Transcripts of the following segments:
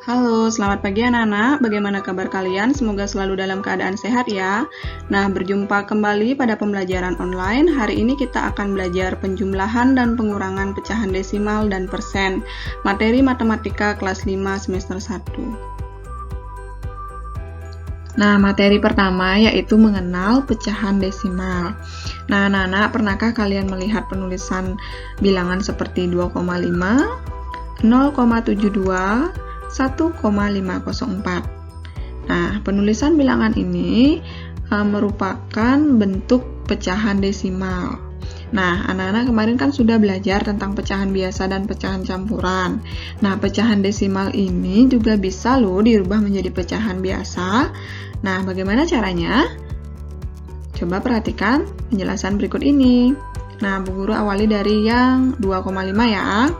Halo, selamat pagi anak-anak. Bagaimana kabar kalian? Semoga selalu dalam keadaan sehat ya. Nah, berjumpa kembali pada pembelajaran online. Hari ini kita akan belajar penjumlahan dan pengurangan pecahan desimal dan persen. Materi matematika kelas 5 semester 1. Nah, materi pertama yaitu mengenal pecahan desimal. Nah, anak-anak, pernahkah kalian melihat penulisan bilangan seperti 2,5, 0,72, 1,504. Nah, penulisan bilangan ini merupakan bentuk pecahan desimal. Nah, anak-anak kemarin kan sudah belajar tentang pecahan biasa dan pecahan campuran. Nah, pecahan desimal ini juga bisa loh dirubah menjadi pecahan biasa. Nah, bagaimana caranya? Coba perhatikan penjelasan berikut ini. Nah, Bu Guru awali dari yang 2,5 ya.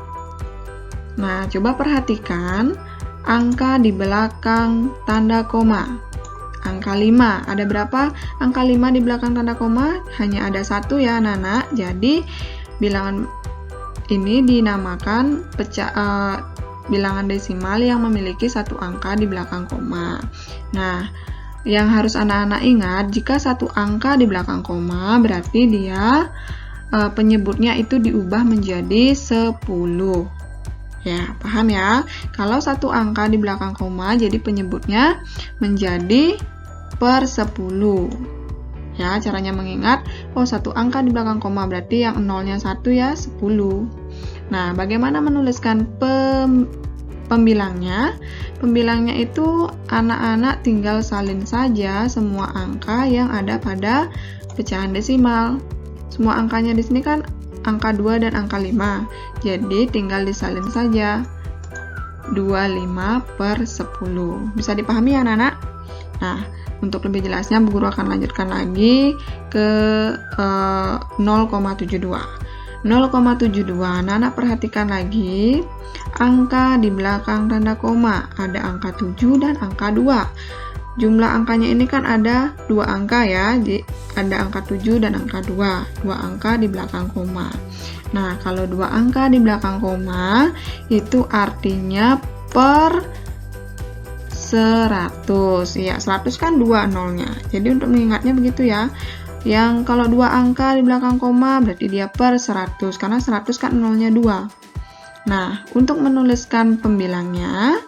Nah, coba perhatikan angka di belakang tanda koma. Angka 5, ada berapa angka 5 di belakang tanda koma? Hanya ada satu ya anak-anak. Jadi bilangan ini dinamakan bilangan desimal yang memiliki satu angka di belakang koma. Nah, yang harus anak-anak ingat, jika satu angka di belakang koma berarti dia penyebutnya itu diubah menjadi 10. Ya, paham ya? Kalau satu angka di belakang koma, jadi penyebutnya menjadi per 10. Ya, caranya mengingat, satu angka di belakang koma berarti yang nolnya 1 ya, 10. Nah, bagaimana menuliskan pembilangnya? Pembilangnya itu anak-anak tinggal salin saja semua angka yang ada pada pecahan desimal. Semua angkanya di sini kan angka 2 dan angka 5. Jadi tinggal disalin saja. 25 per 10. Bisa dipahami ya anak-anak? Nah, untuk lebih jelasnya Bu Guru akan lanjutkan lagi ke 0,72. 0,72. Anak-anak perhatikan lagi angka di belakang tanda koma. Ada angka 7 dan angka 2. Jumlah angkanya ini kan ada 2 angka ya, ada angka 7 dan angka 2, 2 angka di belakang koma. Nah, kalau 2 angka di belakang koma, itu artinya per 100. Ya, 100 kan 2 nolnya. Jadi untuk mengingatnya begitu ya. Yang kalau 2 angka di belakang koma, berarti dia per 100, karena 100 kan nolnya 2. Nah, untuk menuliskan pembilangnya,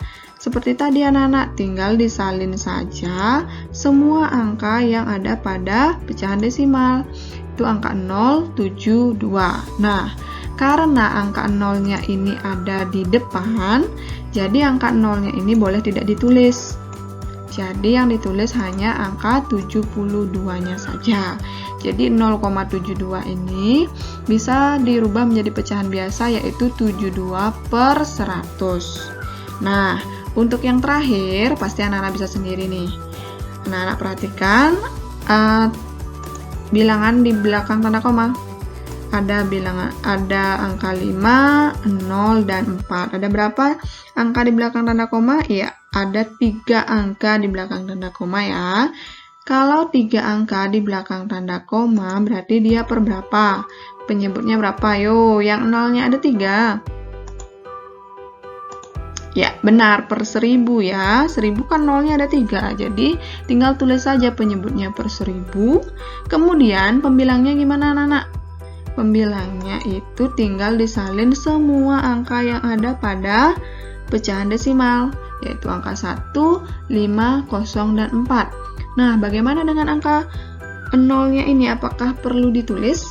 seperti tadi anak-anak, tinggal disalin saja semua angka yang ada pada pecahan desimal. Itu angka 072. Nah, karena angka nolnya ini ada di depan, jadi angka nolnya ini boleh tidak ditulis. Jadi yang ditulis hanya angka 72-nya saja. Jadi 0,72 ini bisa dirubah menjadi pecahan biasa, yaitu 72 per 100. Nah, untuk yang terakhir, pasti anak-anak bisa sendiri nih. Anak-anak perhatikan bilangan di belakang tanda koma. Ada angka 5, 0, dan 4. Ada berapa angka di belakang tanda koma? Iya, ada 3 angka di belakang tanda koma ya. Kalau 3 angka di belakang tanda koma, berarti dia per berapa? Penyebutnya berapa? Yo, yang nolnya ada 3. Ya, benar, per 1000 ya. 1000 kan nolnya ada 3, jadi tinggal tulis saja penyebutnya per 1000. Kemudian pembilangnya gimana anak-anak? Pembilangnya itu tinggal disalin semua angka yang ada pada pecahan desimal, yaitu angka 1, 5, 0, dan 4. Nah, bagaimana dengan angka nolnya ini? Apakah perlu ditulis?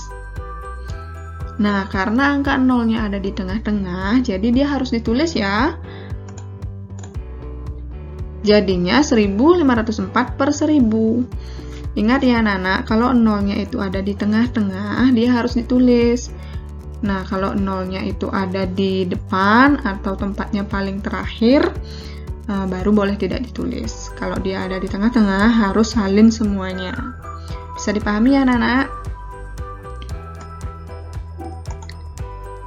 Nah, karena angka nolnya ada di tengah-tengah, jadi dia harus ditulis ya. Jadinya 1504 per 1000. Ingat ya anak-anak, kalau nolnya itu ada di tengah-tengah, dia harus ditulis. Nah, kalau nolnya itu ada di depan atau tempatnya paling terakhir, baru boleh tidak ditulis. Kalau dia ada di tengah-tengah, harus salin semuanya. Bisa dipahami ya anak-anak?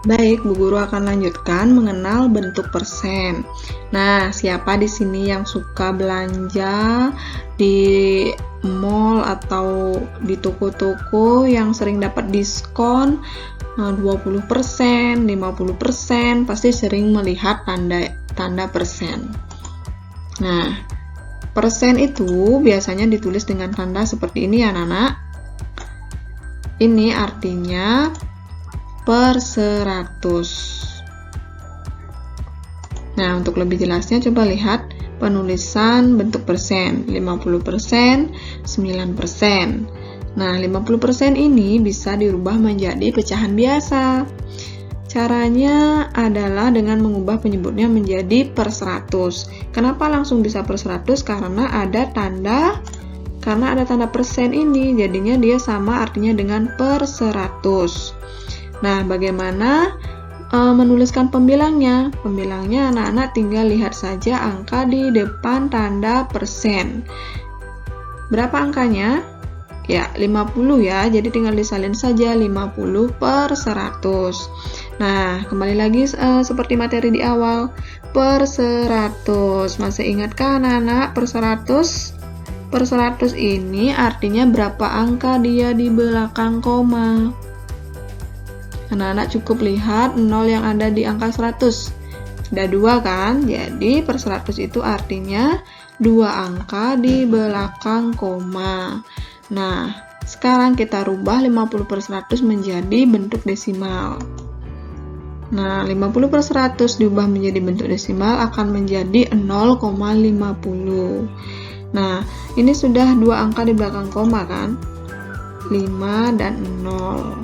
Baik, Bu Guru akan lanjutkan mengenal bentuk persen. Nah, siapa di sini yang suka belanja di mall atau di toko-toko yang sering dapat diskon 20%, 50%, pasti sering melihat tanda persen. Nah, persen itu biasanya ditulis dengan tanda seperti ini ya anak-anak. Ini artinya per 100. Nah, untuk lebih jelasnya coba lihat penulisan bentuk persen. 50%, 9%. Nah, 50% ini bisa dirubah menjadi pecahan biasa. Caranya adalah dengan mengubah penyebutnya menjadi per 100. Kenapa langsung bisa per 100? Karena ada tanda persen ini, jadinya dia sama artinya dengan per 100. Nah, bagaimana menuliskan pembilangnya? Pembilangnya anak-anak tinggal lihat saja angka di depan tanda persen. Berapa angkanya? Ya, 50 ya, jadi tinggal disalin saja 50 per 100. Nah, kembali lagi seperti materi di awal, per 100. Masih ingatkah anak-anak per 100? Per 100 ini artinya berapa angka dia di belakang koma. Anak-anak cukup lihat 0 yang ada di angka 100. Sudah 2 kan? Jadi per 100 itu artinya 2 angka di belakang koma. Nah, sekarang kita rubah 50 per 100 menjadi bentuk desimal. Nah, 50 per 100 diubah menjadi bentuk desimal akan menjadi 0,50. Nah, ini sudah 2 angka di belakang koma kan? 5 dan 0.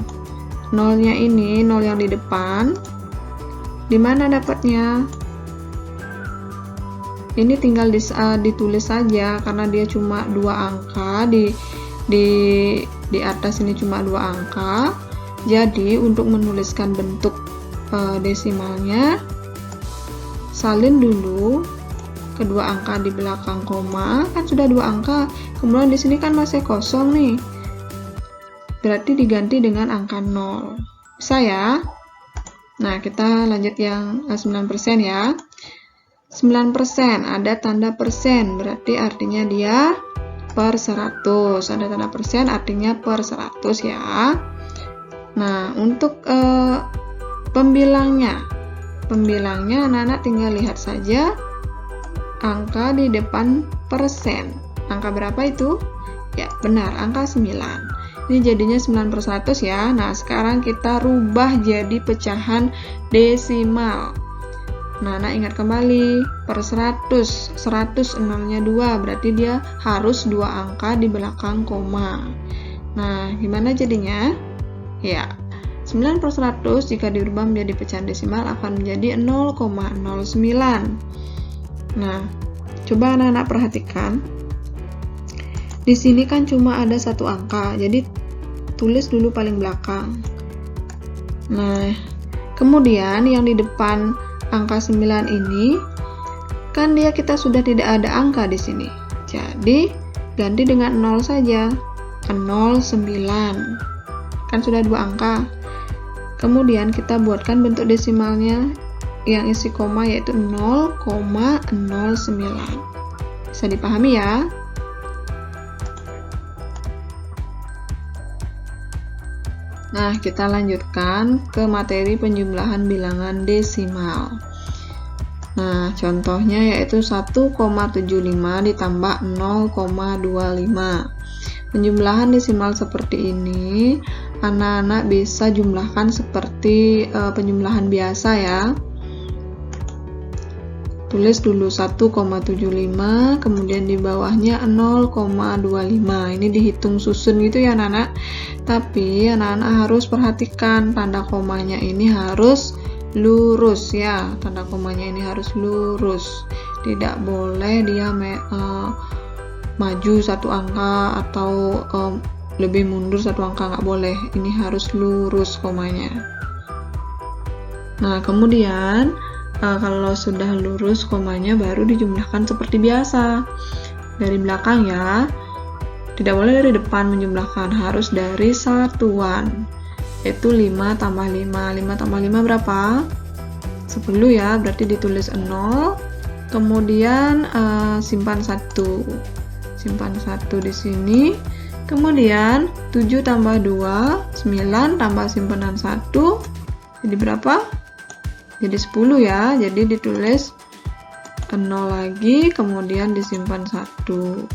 0-nya ini, 0 yang di depan. Di mana dapatnya? Ini tinggal ditulis saja karena dia cuma 2 angka di atas ini cuma 2 angka. Jadi untuk menuliskan bentuk desimalnya, salin dulu kedua angka di belakang koma, kan sudah 2 angka. Kemudian di sini kan masih kosong nih, berarti diganti dengan angka 0. Bisa ya? Nah, kita lanjut yang 9% ya. 9% ada tanda persen, berarti artinya dia per 100. Ada tanda persen artinya per 100 ya. Nah, untuk pembilangnya anak-anak tinggal lihat saja angka di depan persen. Angka berapa itu? Ya, benar, angka 9. Ini jadinya 9 per 100 ya. Nah, sekarang kita rubah jadi pecahan desimal. Nah, ingat kembali, per 100, 100 nolnya 2, berarti dia harus 2 angka di belakang koma. Nah, gimana jadinya? Ya, 9 per 100 jika dirubah menjadi pecahan desimal akan menjadi 0,09. Nah, coba anak-anak perhatikan. Di sini kan cuma ada 1 angka, jadi tulis dulu paling belakang. Nah, kemudian yang di depan angka 9 ini kan kita sudah tidak ada angka di sini. Jadi ganti dengan 0 saja. 09. Kan sudah 2 angka. Kemudian kita buatkan bentuk desimalnya yang isi koma yaitu 0,09. Bisa dipahami ya? Nah, kita lanjutkan ke materi penjumlahan bilangan desimal. Nah, contohnya yaitu 1,75 ditambah 0,25. Penjumlahan desimal seperti ini, anak-anak bisa jumlahkan seperti penjumlahan biasa ya. Tulis dulu 1,75, kemudian di bawahnya 0,25. Ini dihitung susun gitu ya anak-anak. Tapi anak-anak harus perhatikan tanda komanya ini harus lurus ya. Tanda komanya ini harus lurus. Tidak boleh dia maju 1 angka atau lebih mundur 1 angka, nggak boleh. Ini harus lurus komanya. Nah, kemudian kalau sudah lurus komanya baru dijumlahkan seperti biasa dari belakang ya, tidak boleh dari depan menjumlahkan, harus dari satuan, yaitu 5 tambah 5. 5 tambah 5 berapa? 10 ya, berarti ditulis 0, kemudian simpan 1 di sini, kemudian 7 tambah 2 9 tambah simpanan 1 jadi berapa? Jadi 10 ya, jadi ditulis 0 lagi, kemudian disimpan 1.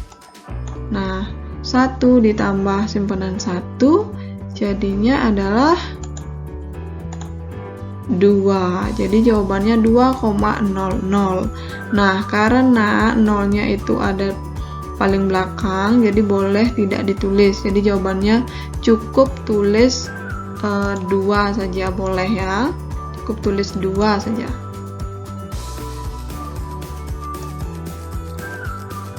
Nah, 1 ditambah simpanan 1 jadinya adalah 2. Jadi jawabannya 2,00. Nah, karena nolnya itu ada paling belakang, jadi boleh tidak ditulis. Jadi jawabannya cukup tulis 2 saja, boleh ya. Cukup tulis 2 saja.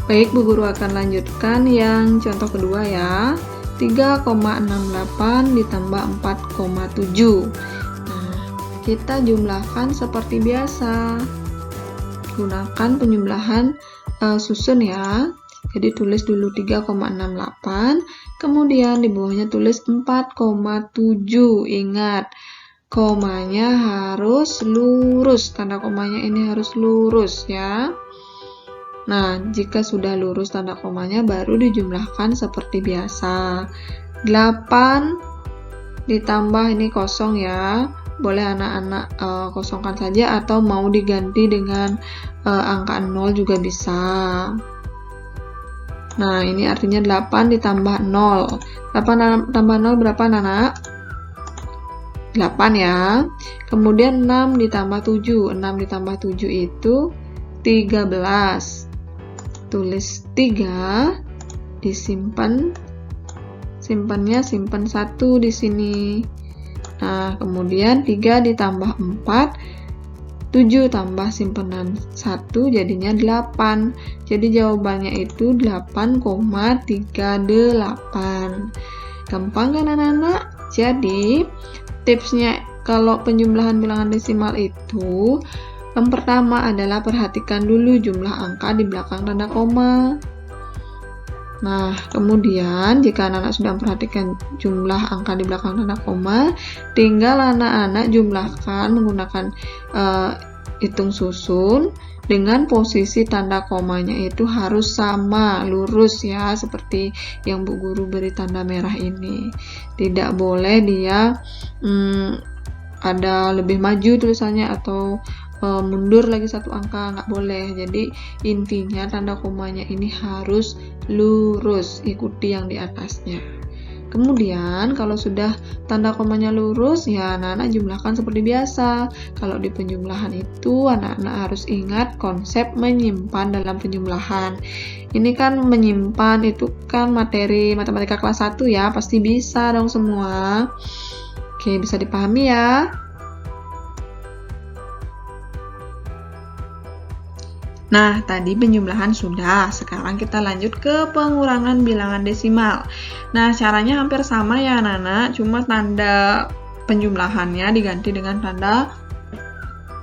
Baik, Bu Guru akan lanjutkan yang contoh kedua ya. 3,68 ditambah 4,7. Nah, kita jumlahkan seperti biasa. Gunakan penjumlahan susun ya. Jadi tulis dulu 3,68, kemudian di bawahnya tulis 4,7. Ingat, komanya harus lurus. Tanda komanya ini harus lurus ya. Nah, jika sudah lurus tanda komanya baru dijumlahkan seperti biasa. 8 ditambah ini kosong ya. Boleh anak-anak kosongkan saja atau mau diganti dengan angka 0 juga bisa. Nah, ini artinya 8 ditambah 0. 8 tambah 0 berapa anak? 8 ya. Kemudian 6 ditambah 7. 6 ditambah 7 itu 13. Tulis 3, disimpan, simpannya simpan 1 di sini. Nah, kemudian 3 ditambah 4, 7 tambah simpanan 1 jadinya 8. Jadi jawabannya itu 8,38. Gampang kan anak-anak? Jadi tipsnya kalau penjumlahan bilangan desimal itu, yang pertama adalah perhatikan dulu jumlah angka di belakang tanda koma. Nah, kemudian jika anak-anak sudah memperhatikan jumlah angka di belakang tanda koma, tinggal anak-anak jumlahkan menggunakan hitung susun dengan posisi tanda komanya itu harus sama, lurus ya, seperti yang Bu Guru beri tanda merah ini. Tidak boleh dia ada lebih maju tulisannya atau mundur lagi 1 angka, nggak boleh. Jadi intinya tanda komanya ini harus lurus, ikuti yang di atasnya. Kemudian kalau sudah tanda komanya lurus ya anak-anak jumlahkan seperti biasa. Kalau di penjumlahan itu anak-anak harus ingat konsep menyimpan dalam penjumlahan. Ini kan menyimpan itu kan materi matematika kelas 1 ya, pasti bisa dong semua. Oke, bisa dipahami ya. Nah, tadi penjumlahan sudah, sekarang kita lanjut ke pengurangan bilangan desimal. Nah, caranya hampir sama ya anak-anak, cuma tanda penjumlahannya diganti dengan tanda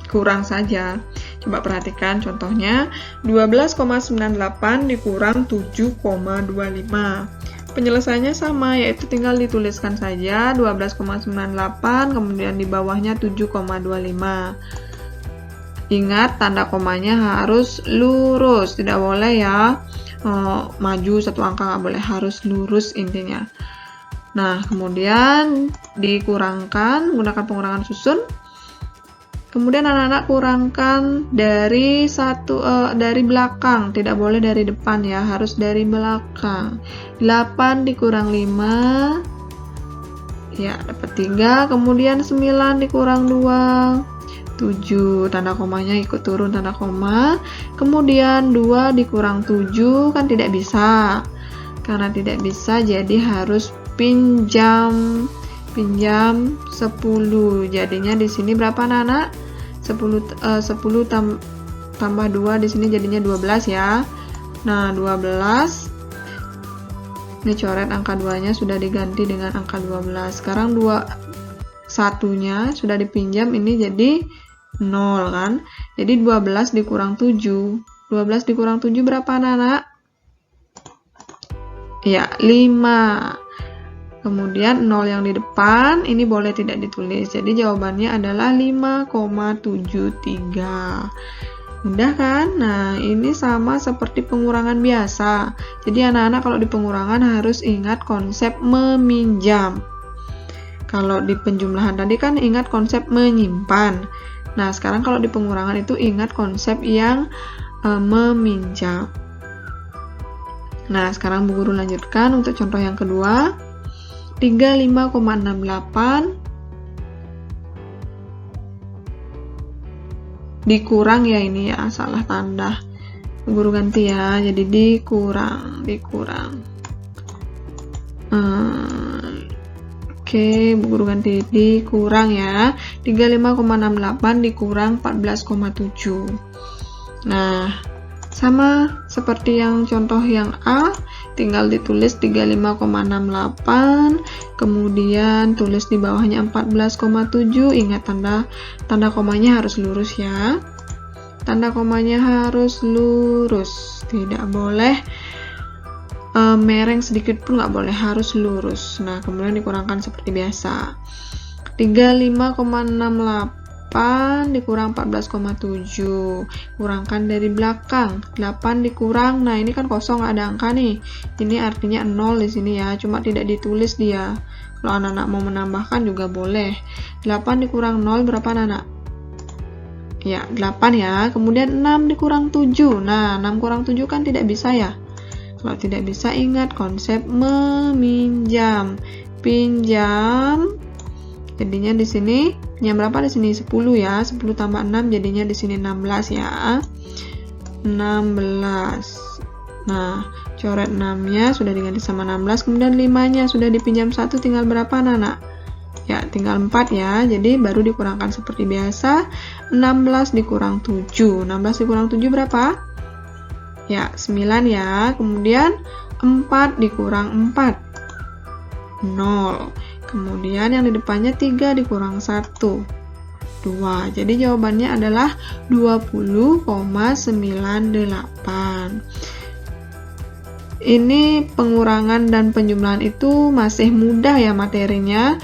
kurang saja. Coba perhatikan contohnya, 12,98 dikurang 7,25. Penyelesaiannya sama, yaitu tinggal dituliskan saja 12,98, kemudian di bawahnya 7,25. Ingat, tanda komanya harus lurus, tidak boleh ya maju 1 angka, nggak boleh, harus lurus intinya. Nah, kemudian dikurangkan menggunakan pengurangan susun. Kemudian anak-anak kurangkan dari dari belakang, tidak boleh dari depan ya, harus dari belakang. 8 dikurang 5, ya dapat 3. Kemudian 9 dikurang 2. 7, tanda komanya ikut turun tanda koma. Kemudian 2 dikurang 7 kan tidak bisa. Karena tidak bisa jadi harus pinjam 10. Jadinya di sini berapa anak-anak? 10 tambah 2 di sini jadinya 12 ya. Nah, 12. Ini coret angka 2-nya sudah diganti dengan angka 12. Sekarang 1-nya sudah dipinjam, ini jadi 0 kan. Jadi 12 dikurang 7. 12 dikurang 7 berapa anak-anak? Ya, 5. Kemudian 0 yang di depan ini boleh tidak ditulis. Jadi jawabannya adalah 5,73. Mudah kan? Nah, ini sama seperti pengurangan biasa. Jadi anak-anak kalau di pengurangan harus ingat konsep meminjam. Kalau di penjumlahan tadi kan ingat konsep menyimpan. Nah, sekarang kalau di pengurangan itu ingat konsep yang meminjam. Nah, sekarang Bu Guru lanjutkan untuk contoh yang kedua. 35,68 dikurang, ya ini ya salah tanda. Bu Guru ganti ya, jadi dikurang. Oke, Bu Guru ganti dikurang ya. 35,68 dikurang 14,7. Nah, sama seperti yang contoh yang A, tinggal ditulis 35,68, kemudian tulis di bawahnya 14,7. Ingat tanda komanya harus lurus ya. Tanda komanya harus lurus, tidak boleh mereng sedikit pun nggak boleh, harus lurus. Nah, kemudian dikurangkan seperti biasa. 35,68 dikurang 14,7, kurangkan dari belakang. 8 dikurang, nah ini kan kosong, nggak ada angka nih, ini artinya 0 di sini ya, cuma tidak ditulis dia. Kalau anak-anak mau menambahkan juga boleh. 8 dikurang 0 berapa anak? Ya 8 ya. Kemudian 6 dikurang 7, nah 6 kurang 7 kan tidak bisa ya. Kalau tidak bisa, ingat konsep meminjam. Pinjam, jadinya di sini yang berapa di sini? 10 ya. 10 tambah 6 jadinya di sini 16 ya. 16. Nah, coret 6-nya sudah diganti sama 16, kemudian 5-nya sudah dipinjam 1, tinggal berapa anak-anak? Ya, tinggal 4 ya. Jadi baru dikurangkan seperti biasa. 16 dikurang 7. 16 dikurang 7 berapa? Ya, 9 ya. Kemudian 4 dikurang 4, 0. Kemudian yang di depannya 3 dikurang 1, 2. Jadi jawabannya adalah 20,98. Ini pengurangan dan penjumlahan itu masih mudah ya materinya.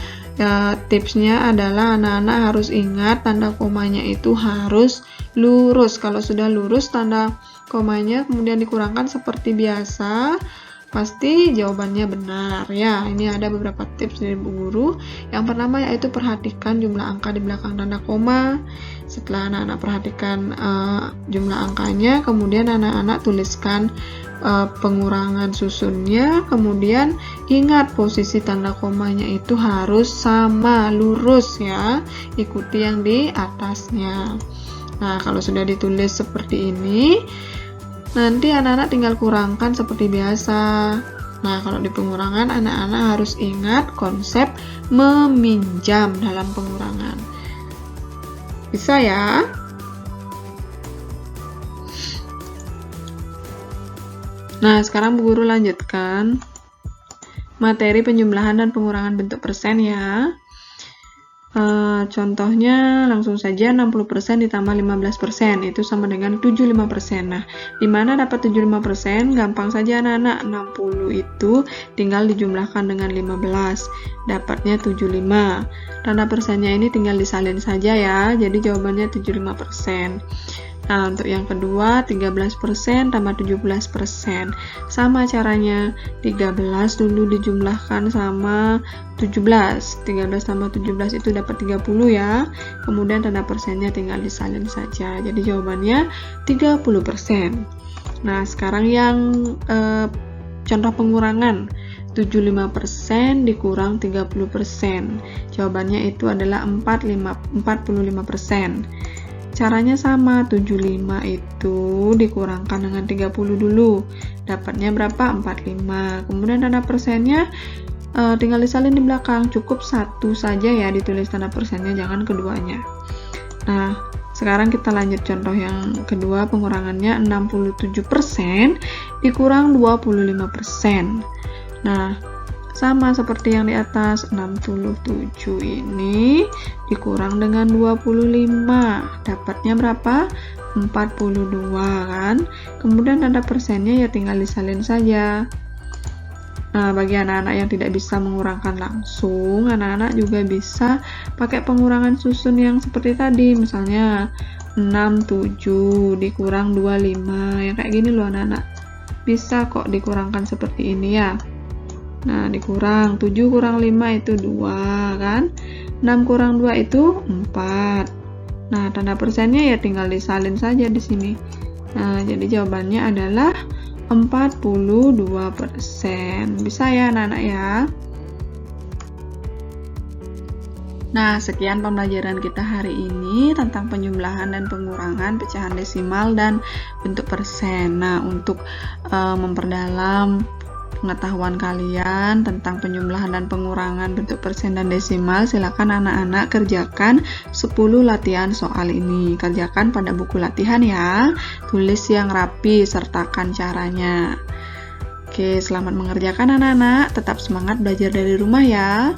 Tipsnya adalah anak-anak harus ingat tanda komanya itu harus lurus. Kalau sudah lurus tanda komanya kemudian dikurangkan seperti biasa, pasti jawabannya benar ya. Ini ada beberapa tips dari Bu Guru. Yang pertama yaitu perhatikan jumlah angka di belakang tanda koma. Setelah anak-anak perhatikan jumlah angkanya, kemudian anak-anak tuliskan pengurangan susunnya, kemudian ingat posisi tanda komanya itu harus sama, lurus ya, ikuti yang di atasnya. Nah, kalau sudah ditulis seperti ini, nanti anak-anak tinggal kurangkan seperti biasa. Nah, kalau di pengurangan anak-anak harus ingat konsep meminjam dalam pengurangan. Bisa ya? Nah, sekarang Bu Guru lanjutkan materi penjumlahan dan pengurangan bentuk persen ya. Contohnya langsung saja 60% ditambah 15%, itu sama dengan 75%. Nah, di mana dapat 75%? Gampang saja anak-anak, 60 itu tinggal dijumlahkan dengan 15, dapatnya 75. Tanda persennya ini tinggal disalin saja ya, jadi jawabannya 75%. Nah, untuk yang kedua 13% tambah 17%. Sama caranya, 13 dulu dijumlahkan sama 17. 13 tambah 17 itu dapat 30 ya. Kemudian tanda persennya tinggal disalin saja. Jadi jawabannya 30%. Nah, sekarang yang contoh pengurangan. 75% dikurang 30%. Jawabannya itu adalah 45%. Caranya sama, 75 itu dikurangkan dengan 30 dulu. Dapatnya berapa? 45. Kemudian tanda persennya tinggal disalin di belakang. Cukup satu saja ya ditulis tanda persennya, jangan keduanya. Nah, sekarang kita lanjut contoh yang kedua, pengurangannya 67% dikurang 25%. Nah, sama seperti yang di atas, 67 ini dikurang dengan 25, dapatnya berapa? 42 kan? Kemudian tanda persennya ya tinggal disalin saja. Nah, bagi anak-anak yang tidak bisa mengurangkan langsung, anak-anak juga bisa pakai pengurangan susun yang seperti tadi, misalnya 67 dikurang 25, yang kayak gini loh anak-anak. Bisa kok dikurangkan seperti ini ya. Nah, dikurang 7 kurang 5 itu 2 kan, 6 kurang 2 itu 4. Nah, tanda persennya ya tinggal disalin saja di sini. Nah, jadi jawabannya adalah 42%. Bisa ya anak-anak ya? Nah, sekian pembelajaran kita hari ini tentang penjumlahan dan pengurangan pecahan desimal dan bentuk persen. Nah, untuk memperdalam pengetahuan kalian tentang penjumlahan dan pengurangan bentuk persen dan desimal, silakan anak-anak kerjakan 10 latihan soal ini. Kerjakan pada buku latihan ya. Tulis yang rapi, sertakan caranya. Oke, selamat mengerjakan anak-anak. Tetap semangat belajar dari rumah ya.